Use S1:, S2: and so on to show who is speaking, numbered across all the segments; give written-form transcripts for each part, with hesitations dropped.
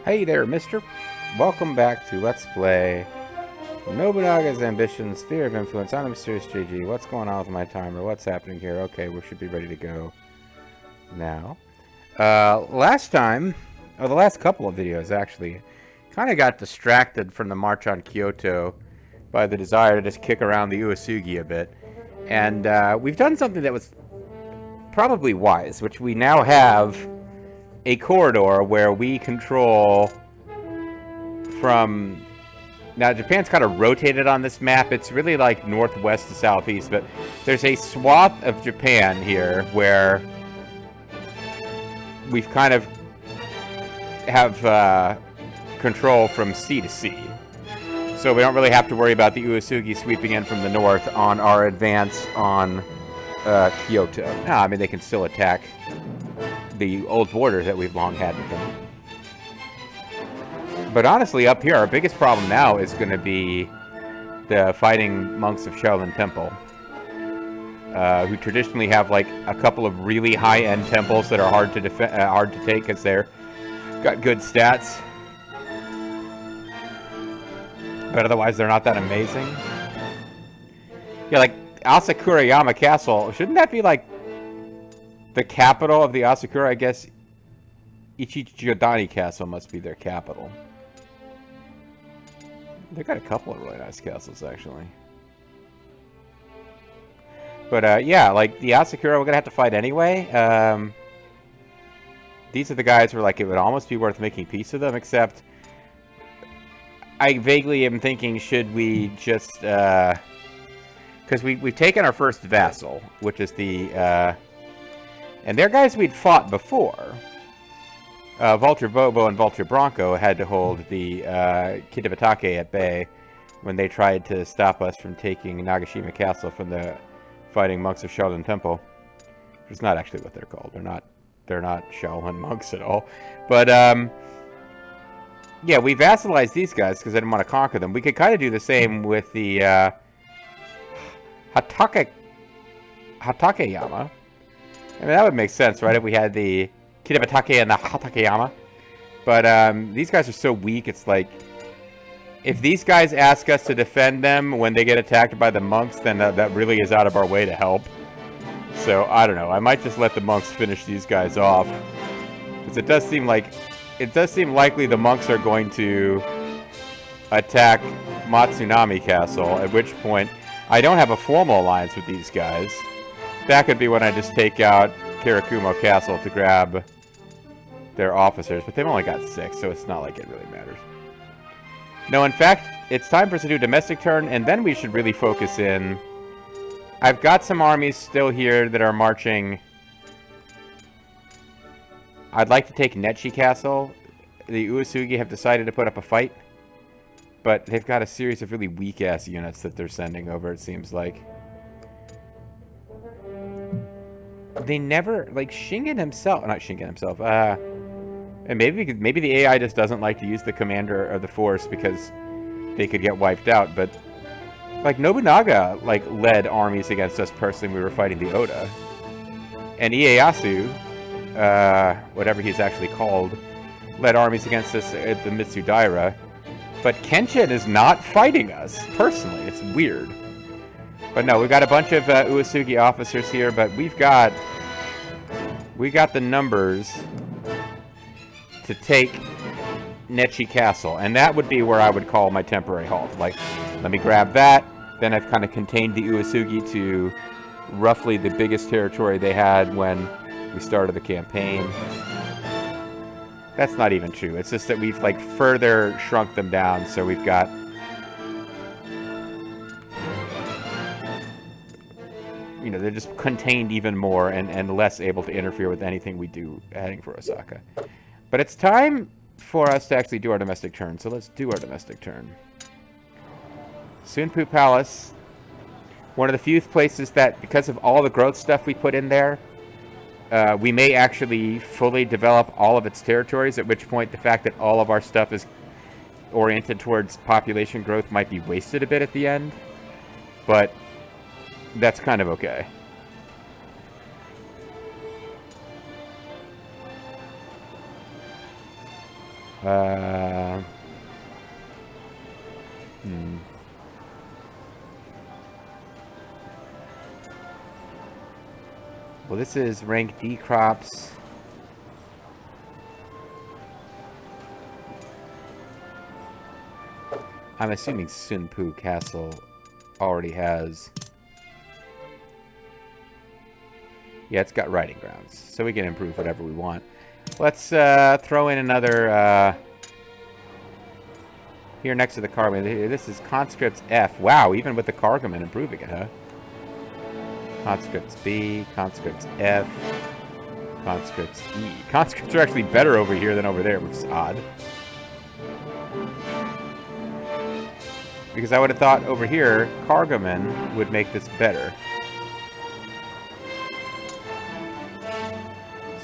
S1: Hey there, mister. Welcome back to Let's Play Nobunaga's Ambition, Sphere of Influence on a Mysterious GG. What's going on with my timer? What's happening here? Okay, we should be ready to go now. Last time, or the last couple of videos actually, kind of got distracted from the march on Kyoto by the desire to just kick around the Uesugi a bit. And we've done something that was probably wise, which we now have a corridor where we control from... Now, Japan's kind of rotated on this map. It's really like northwest to southeast, but there's a swath of Japan here where we've kind of have control from sea to sea. So we don't really have to worry about the Uesugi sweeping in from the north on our advance on Kyoto. No, I mean, they can still attack the old border that we've long had with them. But honestly, up here, our biggest problem now is going to be the fighting monks of Shaolin Temple, who traditionally have like a couple of really high-end temples that are hard to hard to take because they're got good stats, but otherwise they're not that amazing. Yeah, like Asakurayama Castle. Shouldn't that be like the capital of the Asakura? I guess Ichigodani Castle must be their capital. They've got a couple of really nice castles, actually. But, yeah, like, the Asakura we're gonna have to fight anyway. These are the guys who are like, it would almost be worth making peace with them, except I vaguely am thinking, should we just, because we've taken our first vassal, which is the, and they're guys we'd fought before. Vulture Bobo and Vulture Bronco had to hold the Kitabatake at bay when they tried to stop us from taking Nagashima Castle from the fighting monks of Shaolin Temple. Which is not actually what they're called. They're not Shaolin monks at all. But yeah, we vassalized these guys because I didn't want to conquer them. We could kind of do the same with the Hatakeyama. I mean, that would make sense, right? If we had the Kitabatake and the Hatakeyama. But these guys are so weak, it's like, if these guys ask us to defend them when they get attacked by the monks, then that really is out of our way to help. So, I don't know. I might just let the monks finish these guys off. Because it does seem likely the monks are going to attack Matsunami Castle, at which point I don't have a formal alliance with these guys. That could be when I just take out Kirakumo Castle to grab their officers, but they've only got 6, so it's not like it really matters. No, in fact, it's time for us to do domestic turn, and then we should really focus in. I've got some armies still here that are marching. I'd like to take Netchi Castle. The Uesugi have decided to put up a fight, but they've got a series of really weak-ass units that they're sending over, it seems like. They never, like, Shingen himself, not Shingen himself, and maybe the AI just doesn't like to use the commander of the force because they could get wiped out, but, like, Nobunaga, like, led armies against us personally when we were fighting the Oda. And Ieyasu, whatever he's actually called, led armies against us at the Mitsudaira, but Kenshin is not fighting us, personally. It's weird. But no, we've got a bunch of Uesugi officers here, but we got the numbers to take Netchi Castle, and that would be where I would call my temporary halt. Like, let me grab that, then I've kind of contained the Uesugi to roughly the biggest territory they had when we started the campaign. That's not even true. It's just that we've, like, further shrunk them down, so we've got... You know, they're just contained even more and less able to interfere with anything we do heading for Osaka. But it's time for us to actually do our domestic turn, so let's do our domestic turn. Sunpu Palace, one of the few places that, because of all the growth stuff we put in there, we may actually fully develop all of its territories, at which point the fact that all of our stuff is oriented towards population growth might be wasted a bit at the end. But that's kind of okay. Well, this is rank D crops. I'm assuming Sunpu Castle already has... Yeah, it's got riding grounds, so we can improve whatever we want. Let's throw in another... here next to the Carmen. This is Conscripts F. Wow, even with the Cargoman improving it, huh? Conscripts B, Conscripts F, Conscripts E. Conscripts are actually better over here than over there, which is odd. Because I would have thought over here, Cargoman would make this better.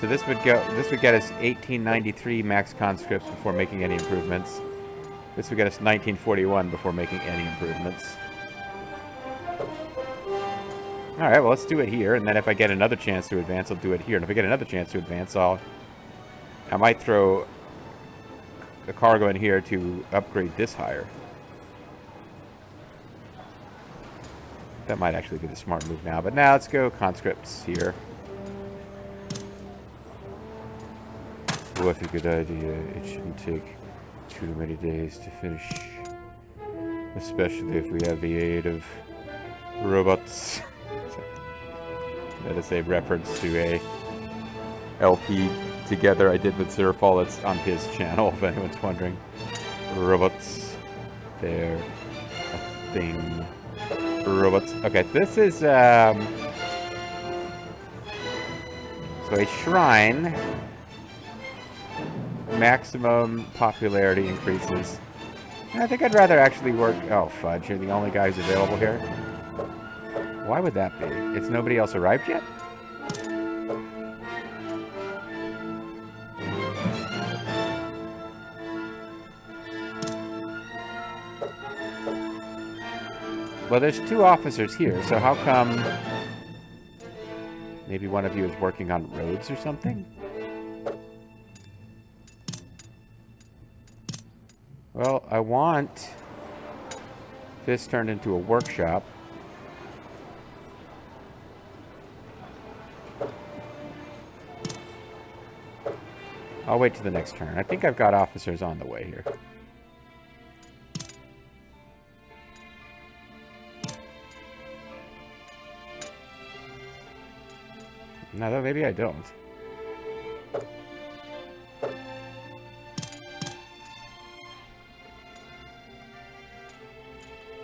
S1: So this would get us 1893 max conscripts before making any improvements. This would get us 1941 before making any improvements. Alright, well, let's do it here, and then if I get another chance to advance, I'll do it here. And if I get another chance to advance, I might throw a cargo in here to upgrade this higher. That might actually be the smart move now, but now let's go conscripts here. What a good idea. It shouldn't take too many days to finish. Especially if we have the aid of robots. That is a reference to a LP together I did with Zerfall. It's on his channel, if anyone's wondering. Robots. They're a thing. Robots. Okay, this is, so a shrine. Maximum popularity increases. I think I'd rather actually work... Oh, fudge. You're the only guy who's available here. Why would that be? It's nobody else arrived yet? Well, there's 2 officers here, so how come... Maybe one of you is working on roads or something? Well, I want this turned into a workshop. I'll wait till the next turn. I think I've got officers on the way here. No, maybe I don't.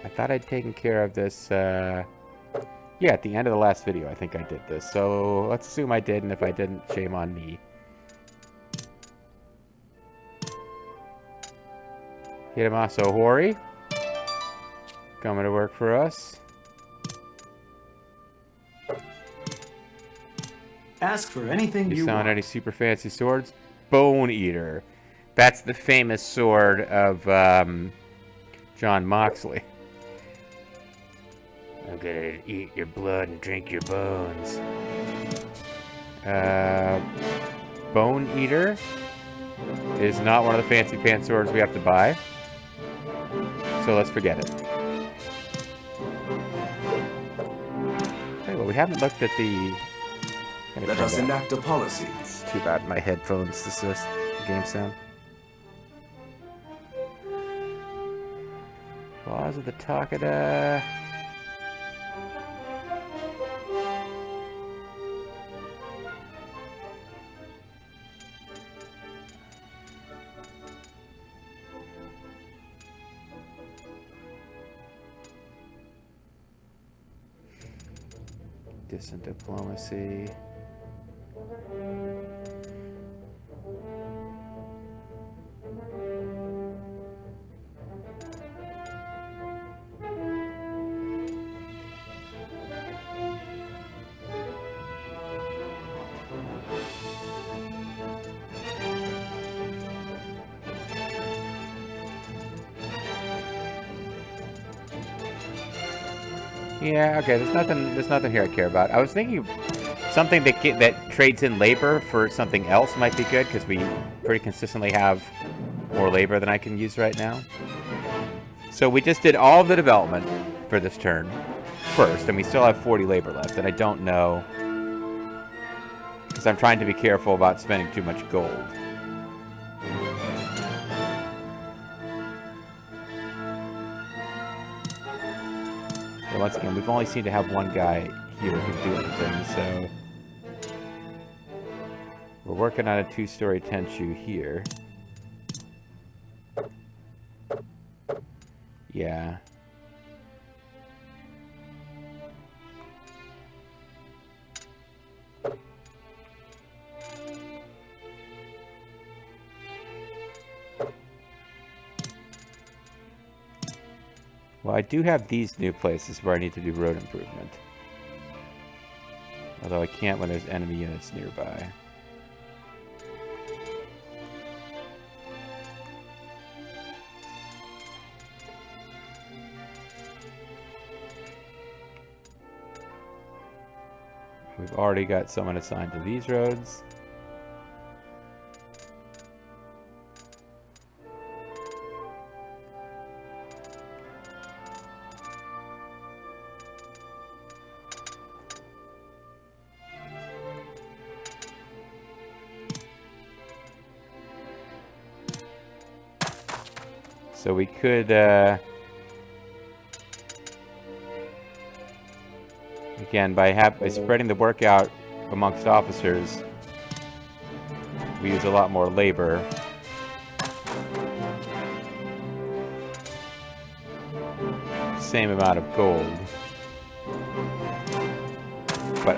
S1: I thought I'd taken care of this, yeah, at the end of the last video, I think I did this. So, let's assume I did, and if I didn't, shame on me. Hiramaso Hori. Coming to work for us.
S2: Ask for anything you
S1: Found
S2: want.
S1: any super fancy swords? Bone Eater. That's the famous sword of, John Moxley. I'm gonna eat your blood and drink your bones. Bone Eater is not one of the fancy pants swords we have to buy. So let's forget it. Okay, well, we haven't looked at the...
S2: Let us enact a policy.
S1: It's too bad my headphones, this is game sound. Laws of the Takeda. Distant diplomacy. Yeah, okay, there's nothing here I care about. I was thinking something that trades in labor for something else might be good, because we pretty consistently have more labor than I can use right now. So we just did all of the development for this turn first, and we still have 40 labor left, and I don't know, because I'm trying to be careful about spending too much gold. But once again, we've only seemed to have one guy here who can do anything, so we're working on a 2-story Tenchu here. Yeah. Well, I do have these new places where I need to do road improvement. Although I can't when there's enemy units nearby. We've already got someone assigned to these roads. So we could, again, by spreading the work out amongst officers, we use a lot more labor. Same amount of gold. But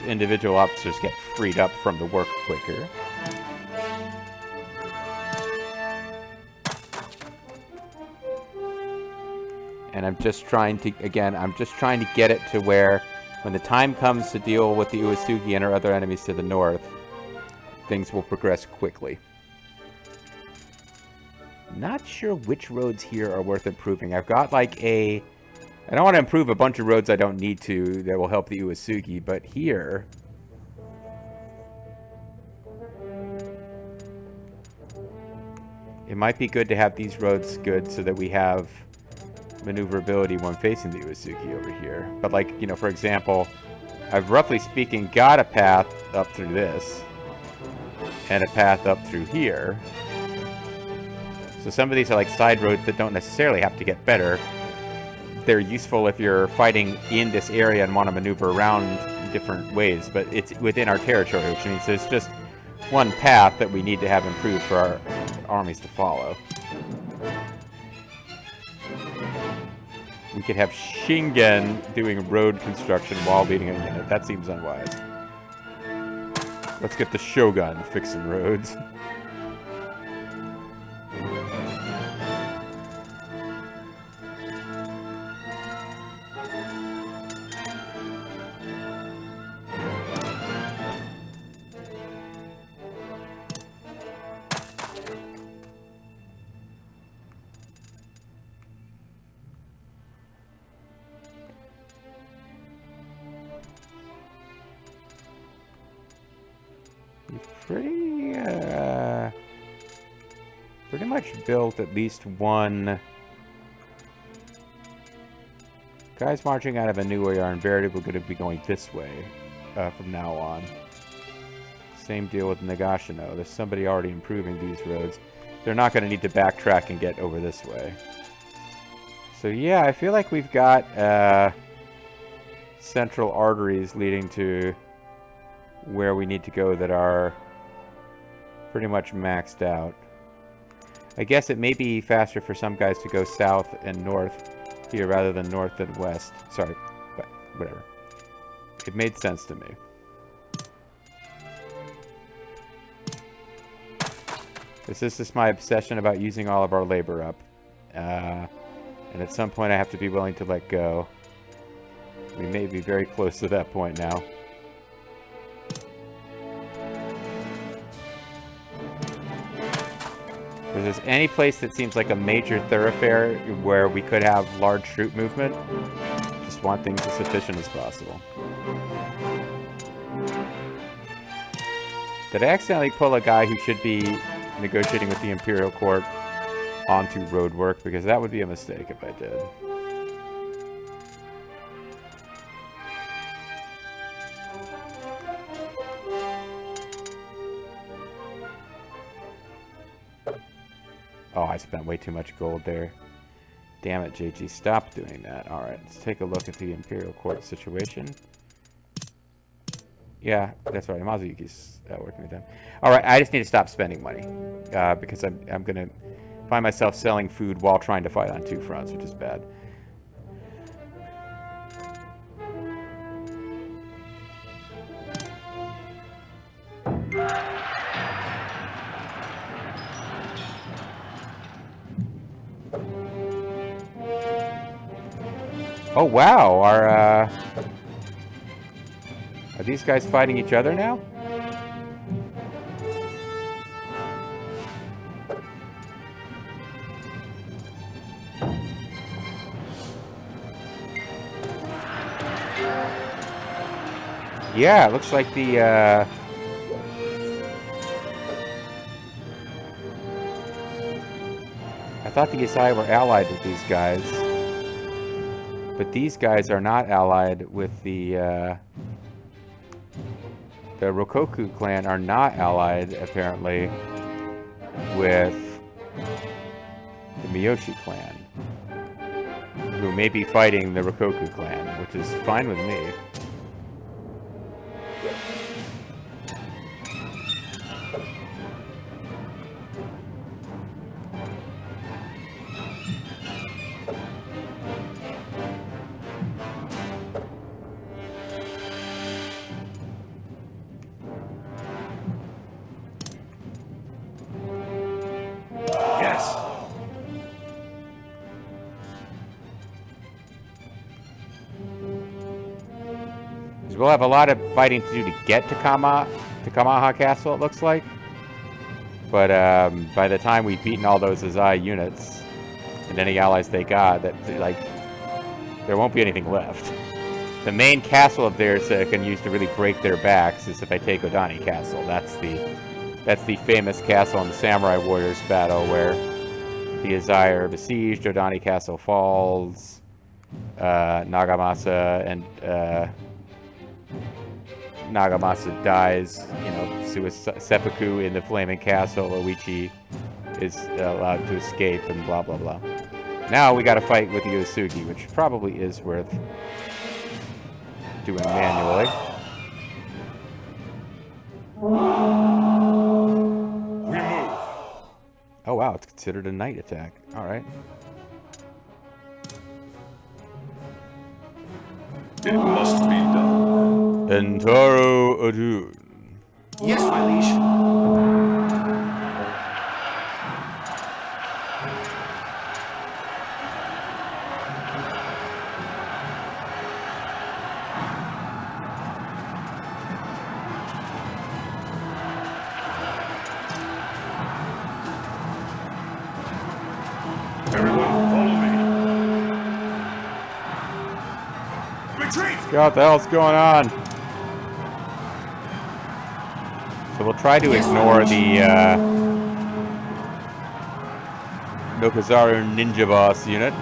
S1: individual officers get freed up from the work quicker. And I'm just trying to, again, get it to where when the time comes to deal with the Uesugi and our other enemies to the north, things will progress quickly. Not sure which roads here are worth improving. I've got like I don't want to improve a bunch of roads I don't need to that will help the Uesugi, but here, it might be good to have these roads good so that we have maneuverability when facing the Uesugi over here. But like, you know, for example, I've roughly speaking got a path up through this and a path up through here. So some of these are like side roads that don't necessarily have to get better. They're useful if you're fighting in this area and want to maneuver around different ways, but it's within our territory, which means there's just one path that we need to have improved for our armies to follow. We could have Shingen doing road construction while leading a unit. That seems unwise. Let's get the Shogun fixing roads. Pretty much built at least one. Guys marching out of Inoue are invariably going to be going this way from now on. Same deal with Nagashino. There's somebody already improving these roads. They're not going to need to backtrack and get over this way. So yeah, I feel like we've got central arteries leading to where we need to go that are pretty much maxed out. I guess it may be faster for some guys to go south and north here rather than north and west. Sorry, but whatever. It made sense to me. This is just my obsession about using all of our labor up. And at some point I have to be willing to let go. We may be very close to that point now. If there's any place that seems like a major thoroughfare where we could have large troop movement, just want things as efficient as possible. Did I accidentally pull a guy who should be negotiating with the Imperial Court onto road work, because that would be a mistake if I did. Oh, I spent way too much gold there. Damn it, JG, stop doing that. Alright, let's take a look at the Imperial Court situation. Yeah, that's right. Mazuyuki's working with them. Alright, I just need to stop spending money. Because I'm going to find myself selling food while trying to fight on two fronts, which is bad. Oh wow, are these guys fighting each other now? Yeah, it looks like the I thought the SOI were allied with these guys. But these guys are not allied with the Rokoku clan are not allied, apparently, with the Miyoshi clan, who may be fighting the Rokoku clan, which is fine with me. We'll have a lot of fighting to do to get to Kamaha Castle, it looks like. But by the time we've beaten all those SOI units and any allies they got, like there won't be anything left. The main castle of theirs that I can use to really break their backs is if I take Odani Castle. That's the famous castle in the Samurai Warriors battle where the SOI are besieged, Odani Castle falls, Nagamasa and Nagamasa dies, you know, seppuku in the Flaming Castle. Oichi is allowed to escape and blah blah blah. Now we got to fight with Yosugi, which probably is worth doing manually.
S2: We move.
S1: Oh wow, it's considered a night attack. All right.
S2: It must be done.
S1: Entaro Adun.
S2: Yes, my liege.
S1: What the hell's going on? So we'll try to ignore the Nokuzaru Ninja Boss unit.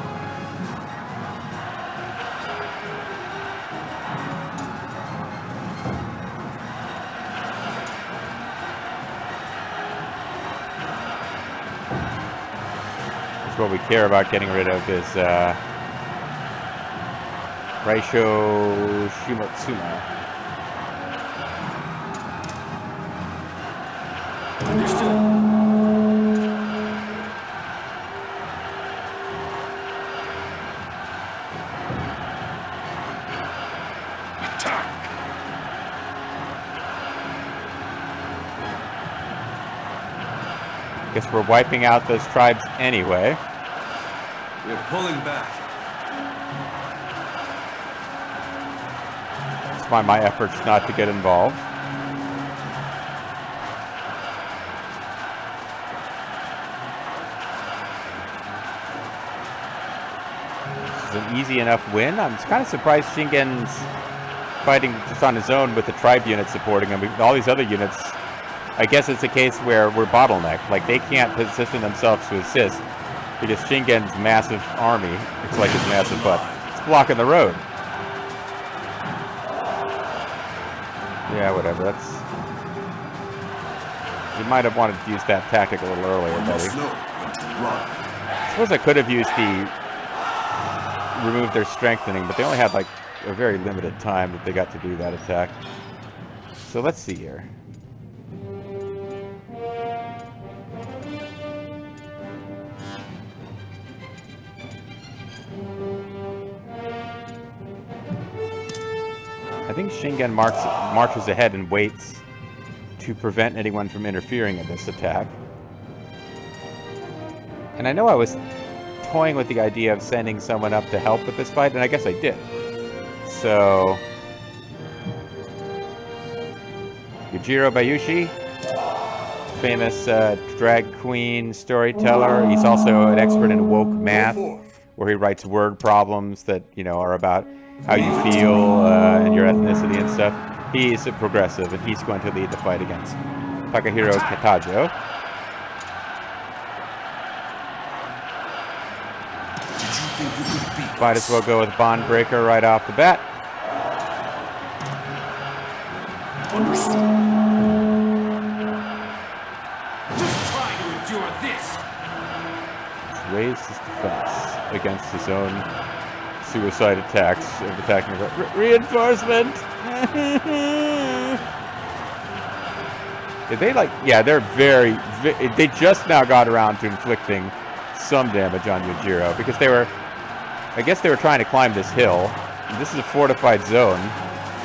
S1: That's what we care about getting rid of is Raisho Shimatsuma.
S2: Understood. Attack.
S1: Guess we're wiping out those tribes anyway.
S2: We're pulling back.
S1: By my efforts not to get involved. This is an easy enough win. I'm kind of surprised Shingen's fighting just on his own with the tribe unit supporting him. All these other units I guess it's a case where we're bottlenecked. Like, they can't position themselves to assist because Shingen's massive army, it's like his massive butt, it's blocking the road. Yeah, whatever. That's... You might have wanted to use that tactic a little earlier, buddy. I suppose I could have used the remove their strengthening, but they only had like a very limited time that they got to do that attack. So let's see here. I think Shingen marches ahead and waits to prevent anyone from interfering in this attack. And I know I was toying with the idea of sending someone up to help with this fight, and I guess I did. So... Yujiro Bayushi, famous drag queen storyteller. He's also an expert in woke math, where he writes word problems that, you know, are about how you feel and your ethnicity and stuff. He's a progressive, and he's going to lead the fight against Takahiro Katajo. Might as well go with Bond Breaker right off the bat.
S2: Understood. Just try to endure this.
S1: Raise his defense against his own suicide attacks of attacking reinforcement. Did they like? Yeah, they're very. They just now got around to inflicting some damage on Yujiro because they were. I guess they were trying to climb this hill. This is a fortified zone,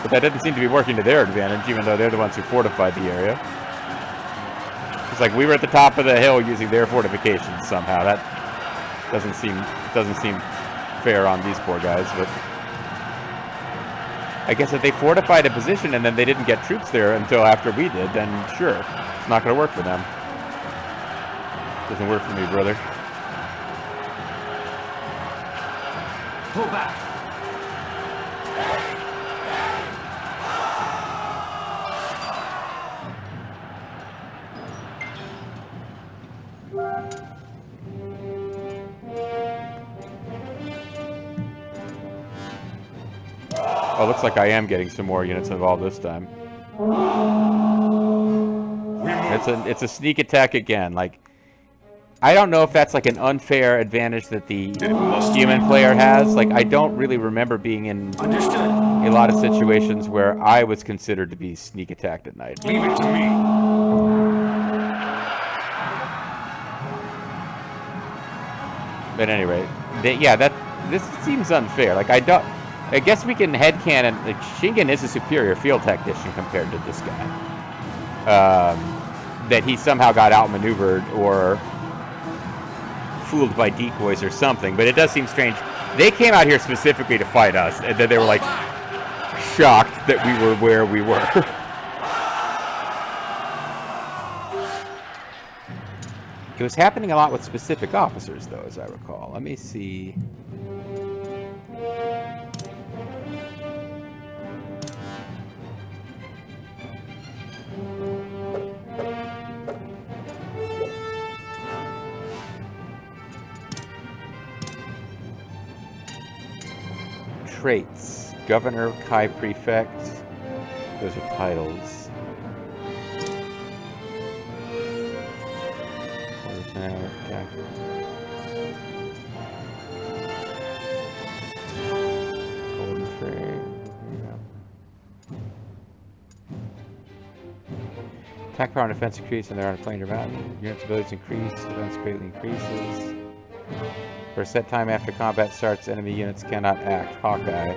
S1: but that didn't seem to be working to their advantage, even though they're the ones who fortified the area. It's like we were at the top of the hill using their fortifications somehow. That doesn't seem fair on these poor guys, but I guess if they fortified a position and then they didn't get troops there until after we did, then sure, it's not going to work for them. Doesn't work for me, brother.
S2: Pull back.
S1: Oh, looks like I am getting some more units involved this time. It's a sneak attack again. Like, I don't know if that's like an unfair advantage that the human player has. Like, I don't really remember being in a lot of situations where I was considered to be sneak attacked at night.
S2: Leave it to me.
S1: But anyway, this seems unfair. Like, I guess we can headcanon. Like, Shingen is a superior field tactician compared to this guy. That he somehow got outmaneuvered or fooled by decoys or something. But it does seem strange. They came out here specifically to fight us, and then they were like shocked that we were where we were. It was happening a lot with specific officers, though, as I recall. Let me see. Traits. Governor, Kai Prefect. Those are titles. Golden Frame. Attack power and defense increase and they're on a plane or mountain. Units' abilities increase, defense greatly increases. For a set time after combat starts, enemy units cannot act. Hawkeye.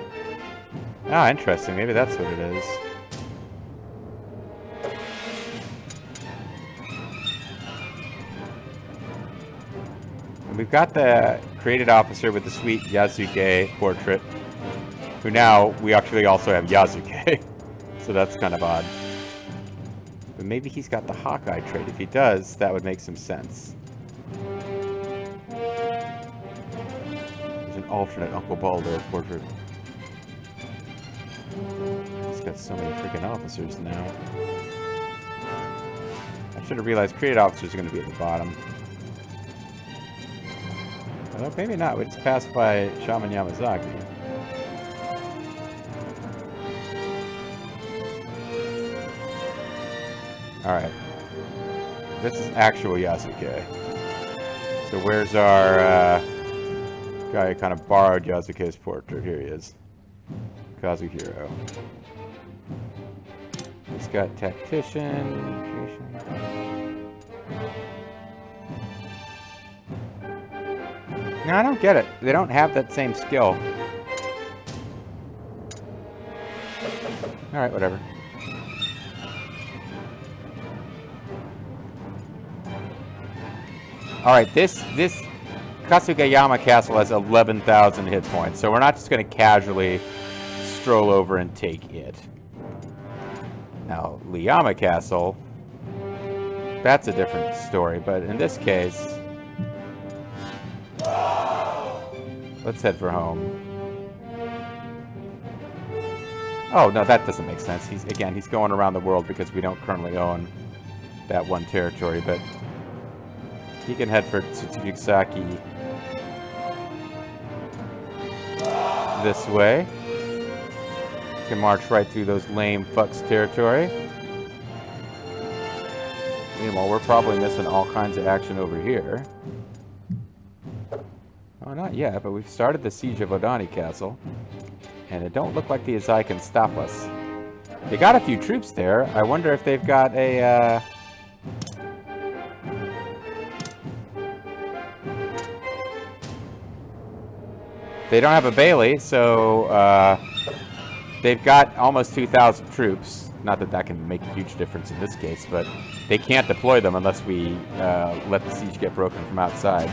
S1: Ah, interesting. Maybe that's what it is. And we've got the created officer with the sweet Yasuke portrait, who now we actually also have Yasuke. So that's kind of odd. But maybe he's got the Hawkeye trait. If he does, that would make some sense. There's an alternate Uncle Baldo portrait. He's got so many freaking officers now. Should have realized created officers are going to be at the bottom. Although maybe not. We just passed by Shaman Yamazaki. Alright. This is actual Yasuke. So where's our guy who kind of borrowed Yasuke's portrait? Here he is. Kazuhiro. He's got tactician. No, I don't get it. They don't have that same skill. Alright, whatever. Alright, this Kasugayama Castle has 11,000 hit points, so we're not just going to casually stroll over and take it. Now, Liyama Castle, that's a different story, but in this case, let's head for home. Oh, no, that doesn't make sense. He's going around the world because we don't currently own that one territory, but he can head for Tsutsukisaki this way. He can march right through those lame fucks territory. Meanwhile, we're probably missing all kinds of action over here. Oh, not yet, but we've started the siege of Odani Castle. And it don't look like the Azai can stop us. They got a few troops there. I wonder if they've got a, They don't have a Bailey, so, they've got almost 2,000 troops. Not that that can make a huge difference in this case, but they can't deploy them unless we, let the siege get broken from outside.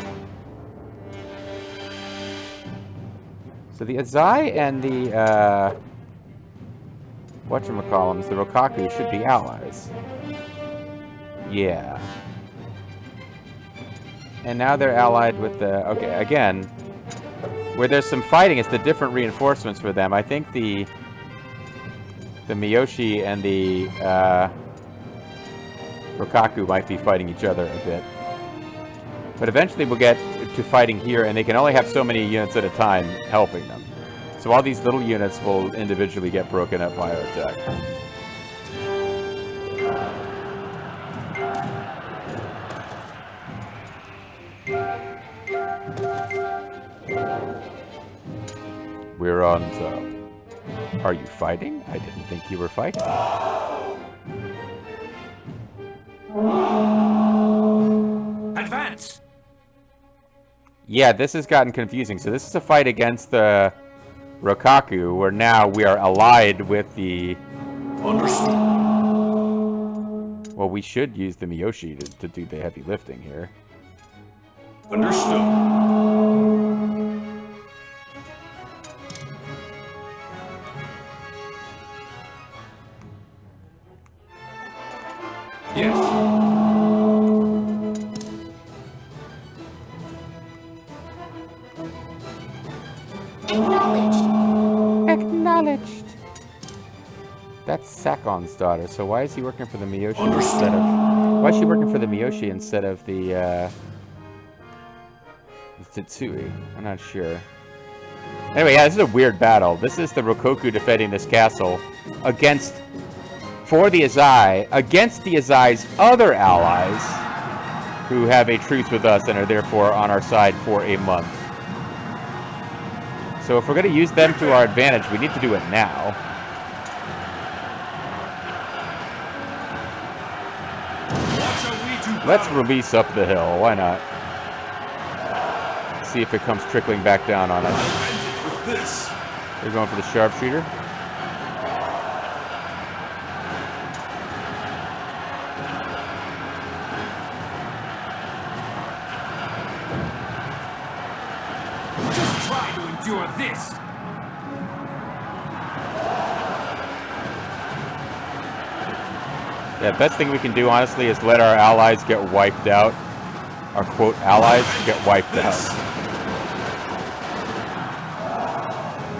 S1: So the Azai and the, whatchamacallums, the Rokaku should be allies. Yeah. And now they're allied with the, okay, again, where there's some fighting, it's the different reinforcements for them. I think the Miyoshi and the, Rokaku might be fighting each other a bit. But eventually we'll get to fighting here, and they can only have so many units at a time helping them. So all these little units will individually get broken up by our attack. We're on top. Are you fighting? I didn't think you were fighting.
S2: Advance!
S1: Yeah, this has gotten confusing. So this is a fight against the Rokaku, where now we are allied with the...
S2: Understood.
S1: Well, we should use the Miyoshi to do the heavy lifting here.
S2: Understood. Yes.
S1: Acknowledged. That's Sakon's daughter, so why is he working for the Miyoshi instead of... Why is she working for the Miyoshi instead of the Tsutsui? I'm not sure. Anyway, yeah, this is a weird battle. This is the Rokoku defending this castle for the Azai, against the Azai's other allies, who have a truce with us and are therefore on our side for a month. So if we're going to use them to our advantage, we need to do it now. Let's release up the hill. Why not? See if it comes trickling back down on us. They're going for the sharpshooter.
S2: Just try to endure this.
S1: Yeah, best thing we can do, honestly, is let our allies get wiped out. Our, quote, allies get wiped out.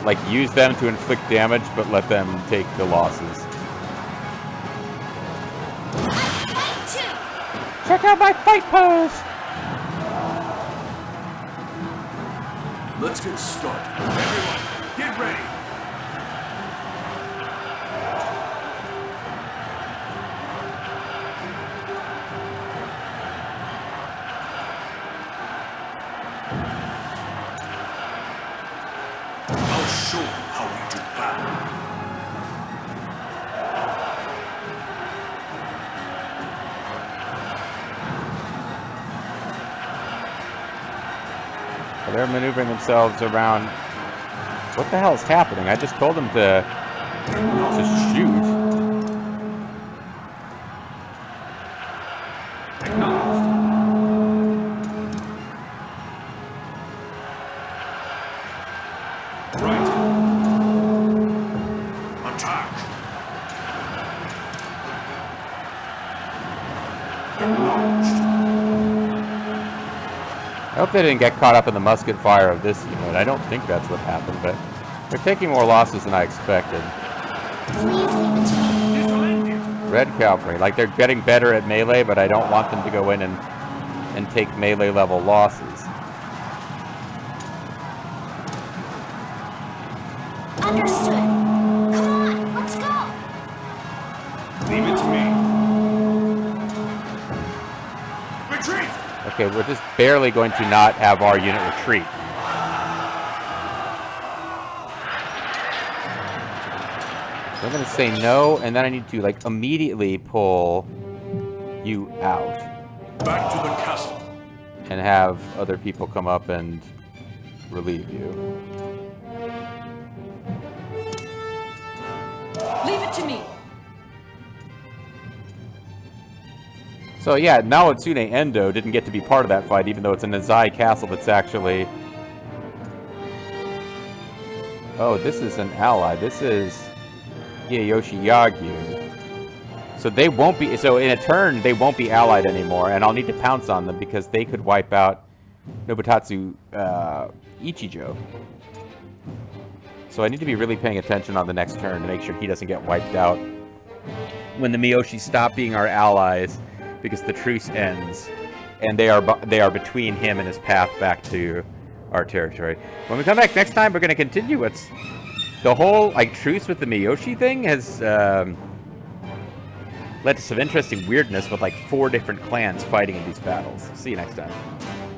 S1: Like, use them to inflict damage, but let them take the losses. Check out my fight pose!
S2: Let's get started. Everyone, get ready. I'll show you how we do battle.
S1: They're maneuvering themselves around. What the hell is happening? I just told them to shoot.
S2: Right. Attack. Acknowledged.
S1: I hope they didn't get caught up in the musket fire of this unit. I don't think that's what happened, but they're taking more losses than I expected. Red cavalry, like they're getting better at melee, but I don't want them to go in and take melee level losses.
S3: Understood. Come on, let's go.
S2: Leave it to me. Retreat!
S1: Okay, we're just barely going to not have our unit retreat. So I'm going to say no, and then I need to, like, immediately pull you out.
S2: Back to the castle.
S1: And have other people come up and relieve you.
S3: Leave it to me.
S1: So yeah, Naotsune Endo didn't get to be part of that fight, even though it's a Nizai castle that's actually... Oh, this is an ally. This is Hideyoshi Yagyu. So they won't be... So in a turn, they won't be allied anymore, and I'll need to pounce on them because they could wipe out Nobutatsu Ichijo. So I need to be really paying attention on the next turn to make sure he doesn't get wiped out when the Miyoshi stop being our allies, because the truce ends, and they are between him and his path back to our territory. When we come back next time, we're going to continue. What's the whole like truce with the Miyoshi thing has led to some interesting weirdness with like 4 different clans fighting in these battles. See you next time.